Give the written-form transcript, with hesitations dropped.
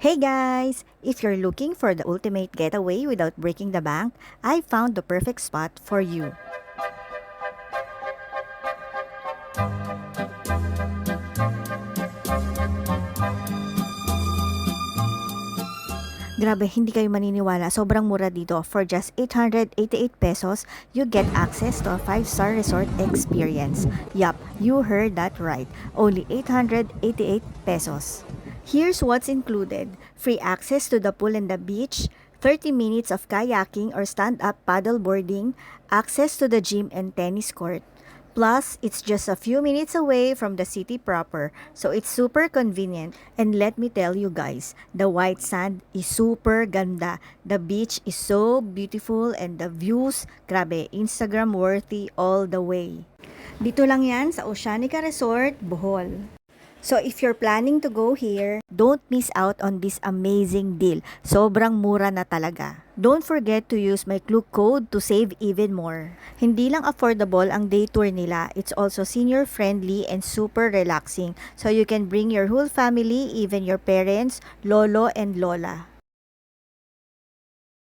Hey guys! If you're looking for the ultimate getaway without breaking the bank, I found the perfect spot for you. Grabe, hindi kayo maniniwala. Sobrang mura dito. For just 888 pesos, you get access to a 5-star resort experience. Yup, you heard that right. Only 888 pesos. Here's what's included. Free access to the pool and the beach, 30 minutes of kayaking or stand-up paddle boarding, access to the gym and tennis court. Plus, it's just a few minutes away from the city proper, so it's super convenient. And let me tell you guys, the white sand is super ganda. The beach is so beautiful and the views, grabe, Instagram worthy all the way. Dito lang yan sa Oceanica Resort, Bohol. So if you're planning to go here, don't miss out on this amazing deal. Sobrang mura na talaga. Don't forget to use my Klook code to save even more. Hindi lang affordable ang day tour nila, it's also senior friendly and super relaxing. So you can bring your whole family, even your parents, lolo and lola.